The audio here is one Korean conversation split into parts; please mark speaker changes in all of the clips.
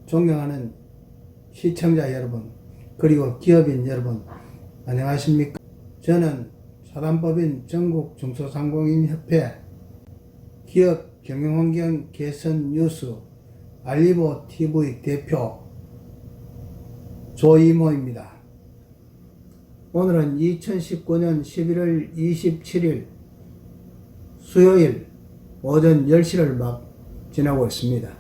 Speaker 1: 존경하는 시청자 여러분, 그리고 기업인 여러분, 안녕하십니까? 저는 사단법인 전국중소상공인협회 기업 경영환경 개선 뉴스 알리보 TV 대표 조이모입니다. 오늘은 2019년 11월 27일 수요일 오전 10시를 막 지나고 있습니다.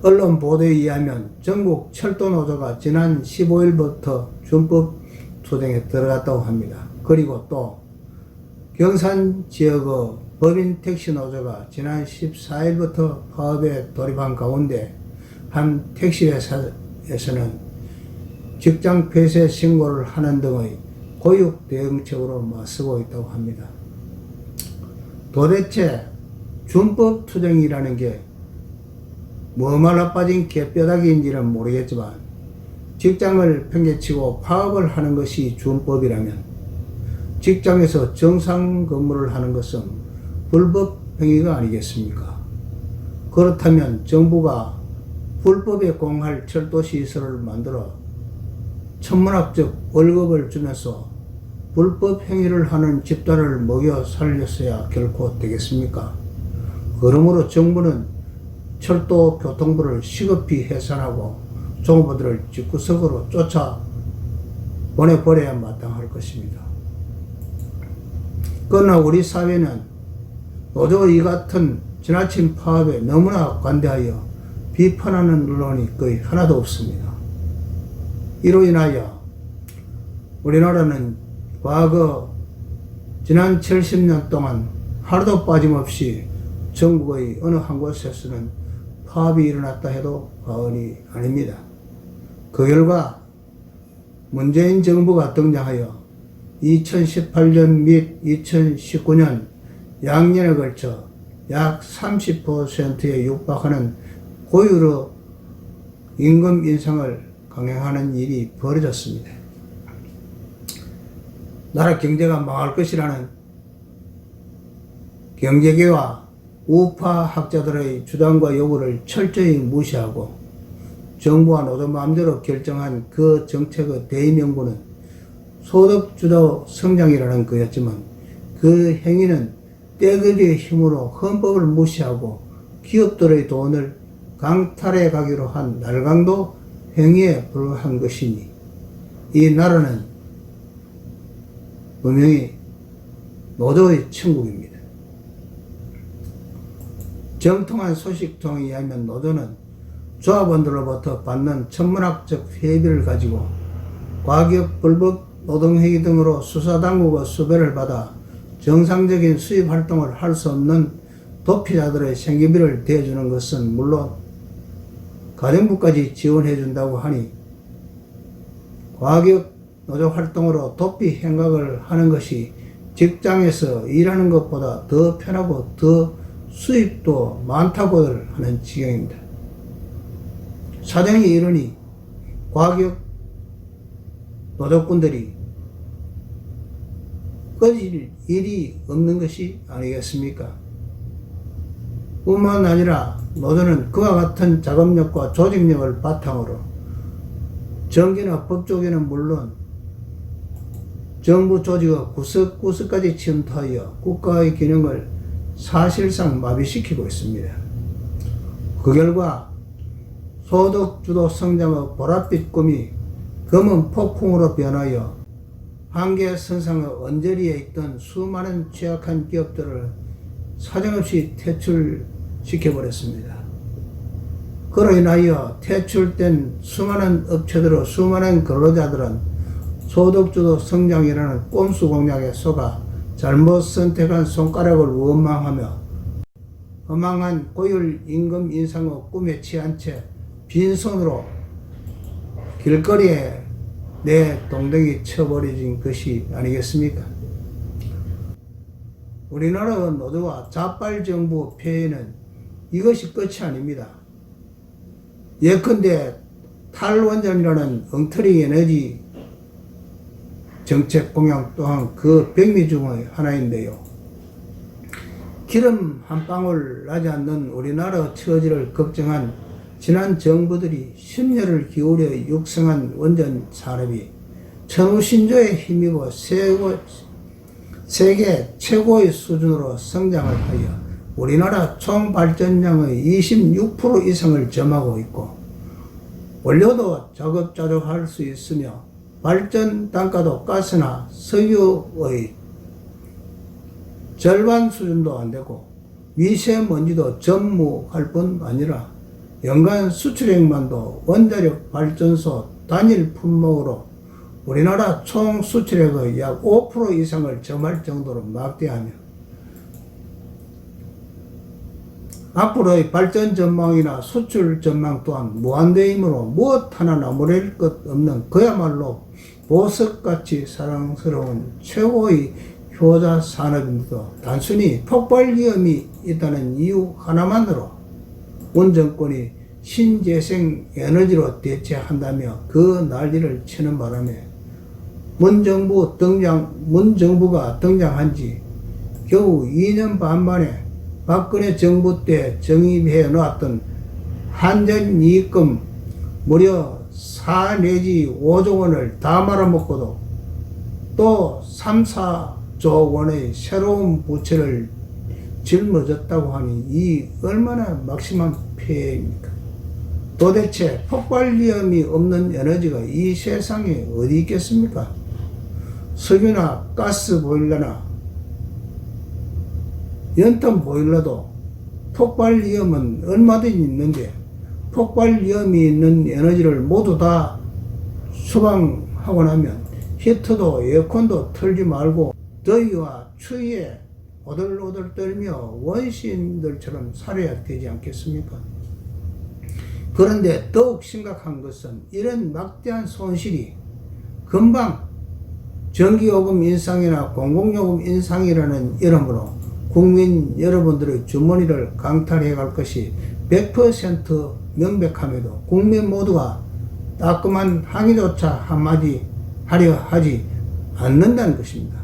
Speaker 1: 언론 보도에 의하면 전국 철도노조가 지난 15일부터 준법 투쟁에 들어갔다고 합니다. 그리고 또 경산 지역의 법인 택시노조가 지난 14일부터 파업에 돌입한 가운데 한 택시회사에서는 직장 폐쇄 신고를 하는 등의 고육 대응책으로 맞서고 있다고 합니다. 도대체 준법 투쟁이라는 게 뭐말라 빠진 개뼈다귀인지는 모르겠지만 직장을 팽개치고 파업을 하는 것이 준법이라면 직장에서 정상 근무를 하는 것은 불법 행위가 아니겠습니까? 그렇다면 정부가 불법에 공할 철도시설을 만들어 천문학적 월급을 주면서 불법 행위를 하는 집단을 먹여 살렸어야 결코 되겠습니까? 그러므로 정부는 철도 교통부를 시급히 해산하고 종업원들을 집구석으로 쫓아 보내버려야 마땅할 것입니다. 그러나 우리 사회는 노조의 이 같은 지나친 파업에 너무나 관대하여 비판하는 언론이 거의 하나도 없습니다. 이로 인하여 우리나라는 과거 지난 70년 동안 하루도 빠짐없이 전국의 어느 한 곳에서는 파업이 일어났다 해도 과언이 아닙니다. 그 결과 문재인 정부가 등장하여 2018년 및 2019년 양년에 걸쳐 약 30%에 육박하는 고율의 임금 인상을 강행하는 일이 벌어졌습니다. 나라 경제가 망할 것이라는 경제계와 우파 학자들의 주장과 요구를 철저히 무시하고 정부와 노조 마음대로 결정한 그 정책의 대의명분은 소득주도 성장이라는 거였지만 그 행위는 떼거리의 힘으로 헌법을 무시하고 기업들의 돈을 강탈해 가기로 한 날강도 행위에 불과한 것이니 이 나라는 분명히 노조의 천국입니다. 정통한 소식통에 의하면 노조는 조합원들로부터 받는 천문학적 회비를 가지고 과격 불법 노동행위 등으로 수사당국의 수배를 받아 정상적인 수입 활동을 할 수 없는 도피자들의 생계비를 대주는 것은 물론 가정부까지 지원해 준다고 하니 과격 노조 활동으로 도피 행각을 하는 것이 직장에서 일하는 것보다 더 편하고 더 수입도 많다고들 하는 지경입니다. 사정이 이러니 과격 노조꾼들이 꺼질 일이 없는 것이 아니겠습니까? 뿐만 아니라 노조는 그와 같은 작업력과 조직력을 바탕으로 정계나 법조계는 물론 정부 조직의 구석구석까지 침투하여 국가의 기능을 사실상 마비시키고 있습니다. 그 결과 소득주도 성장의 보랏빛 꿈이 검은 폭풍으로 변하여 한계선상의 언저리에 있던 수많은 취약한 기업들을 사정없이 퇴출시켜버렸습니다. 그로 인하여 퇴출된 수많은 업체들의 수많은 근로자들은 소득주도 성장이라는 꼼수 공략에 속아 잘못 선택한 손가락을 원망하며 허망한 고율 임금 인상의 꿈에 취한 채 빈손으로 길거리에 내 동댕이 쳐버려진 것이 아니겠습니까? 우리나라 노조와 자빨정부 폐해는 이것이 끝이 아닙니다. 예컨대 탈원전이라는 엉터리 에너지 정책 공약 또한 그 백미 중의 하나인데요. 기름 한 방울 나지 않는 우리나라 처지를 걱정한 지난 정부들이 심려를 기울여 육성한 원전 산업이 천우신조에 힘입어 세계 최고의 수준으로 성장을 하여 우리나라 총 발전량의 26% 이상을 점하고 있고 원료도 자급자족할 수 있으며 발전 단가도 가스나 석유의 절반 수준도 안 되고 미세먼지도 전무할 뿐 아니라 연간 수출액만도 원자력 발전소 단일 품목으로 우리나라 총 수출액의 약 5% 이상을 점할 정도로 막대하며 앞으로의 발전 전망이나 수출 전망 또한 무한대이므로 무엇 하나 나무랄 것 없는 그야말로 보석같이 사랑스러운 최고의 효자 산업인데도 단순히 폭발 위험이 있다는 이유 하나만으로 문 정권이 신재생 에너지로 대체한다며 그 난리를 치는 바람에 문 정부가 등장한 지 겨우 2년 반 만에 박근혜 정부 때 정립해 놓았던 한전이익금 무려 4 내지 5조 원을 다 말아먹고도 또 3, 4조 원의 새로운 부채를 짊어졌다고 하니 이 얼마나 막심한 폐해입니까? 도대체 폭발 위험이 없는 에너지가 이 세상에 어디 있겠습니까? 석유나 가스 보일러나 연탄 보일러도 폭발 위험은 얼마든지 있는데 폭발 위험이 있는 에너지를 모두 다 수방하고 나면 히터도 에어컨도 틀지 말고 더위와 추위에 오들오들 떨며 원시인들처럼 살아야 되지 않겠습니까? 그런데 더욱 심각한 것은 이런 막대한 손실이 금방 전기요금 인상이나 공공요금 인상이라는 이름으로 국민 여러분들의 주머니를 강탈해 갈 것이 100% 명백함에도 국민 모두가 따끔한 항의조차 한마디 하려 하지 않는다는 것입니다.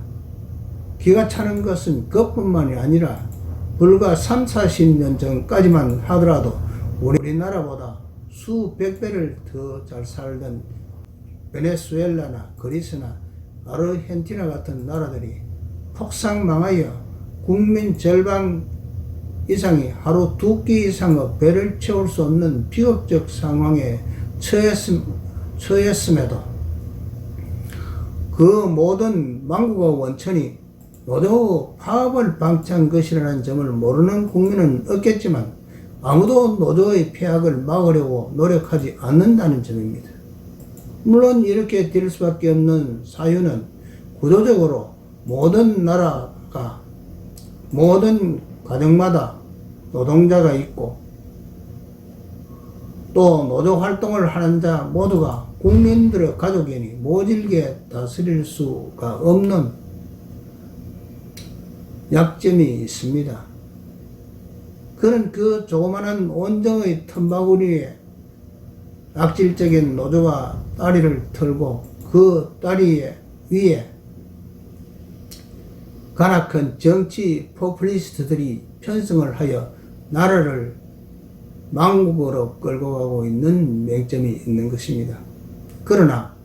Speaker 1: 기가 차는 것은 그뿐만이 아니라 불과 3, 40년 전까지만 하더라도 우리나라보다 수백 배를 더 잘 살던 베네수엘라나 그리스나 아르헨티나 같은 나라들이 폭삭망하여 국민 절반 이상이 하루 2끼 이상의 배를 채울 수 없는 비극적 상황에 처했음에도 그 모든 망국의 원천이 노조 파업을 방치한 것이라는 점을 모르는 국민은 없겠지만 아무도 노조의 폐악을 막으려고 노력하지 않는다는 점입니다. 물론 이렇게 될 수밖에 없는 사유는 구조적으로 모든 나라가 모든 가정마다 노동자가 있고 또 노조 활동을 하는 자 모두가 국민들의 가족이니 모질게 다스릴 수가 없는 약점이 있습니다. 그런 그 조그마한 온정의 틈바구니에 악질적인 노조가 다리를 털고 그 다리 위에 가나큰 정치 포퓰리스트들이 편성을 하여 나라를 망국으로 끌고 가고 있는 맹점이 있는 것입니다. 그러나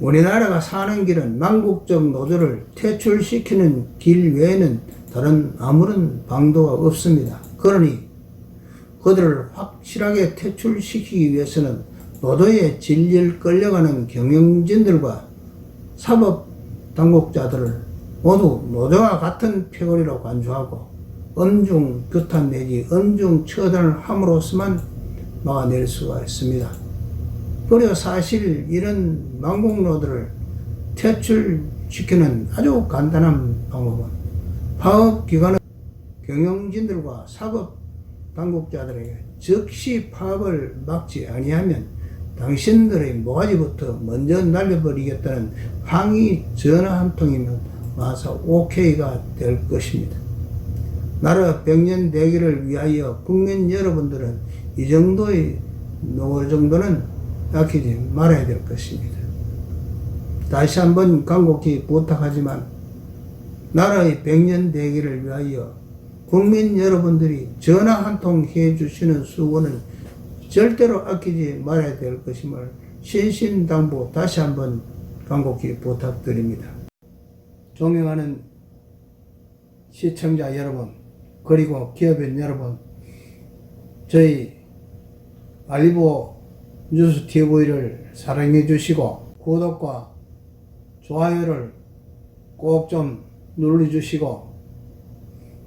Speaker 1: 우리나라가 사는 길은 망국적 노조를 퇴출시키는 길 외에는 다른 아무런 방도가 없습니다. 그러니 그들을 확실하게 퇴출시키기 위해서는 노조의 진리를 끌려가는 경영진들과 사법당국자들을 모두 노조와 같은 패거리로 간주하고 엄중 규탄 내지 엄중 처단을 함으로써만 막아낼 수가 있습니다. 그리고 사실 이런 망국노들을 퇴출시키는 아주 간단한 방법은 파업기관의 경영진들과 사법당국자들에게 즉시 파업을 막지 아니하면 당신들의 모가지부터 먼저 날려버리겠다는 항의 전화 한 통이면 와서 오케이가 될 것입니다. 나라 백년 대계를 위하여 국민 여러분들은 이 정도의 노고 정도는 아끼지 말아야 될 것입니다. 다시 한번 간곡히 부탁하지만 나라의 백년 대계를 위하여 국민 여러분들이 전화 한 통 해주시는 수고는 절대로 아끼지 말아야 될 것임을 신신당부 다시 한번 간곡히 부탁드립니다. 존경하는 시청자 여러분, 그리고 기업인 여러분, 저희 알리보 뉴스TV를 사랑해 주시고 구독과 좋아요를 꼭 좀 눌러주시고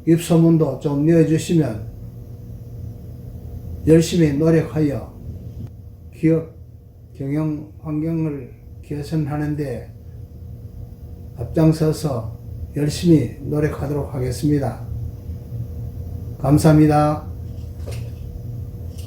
Speaker 1: 입소문도 좀 내어주시면 열심히 노력하여 기업 경영 환경을 개선하는 데 앞장서서 열심히 노력하도록 하겠습니다. 감사합니다.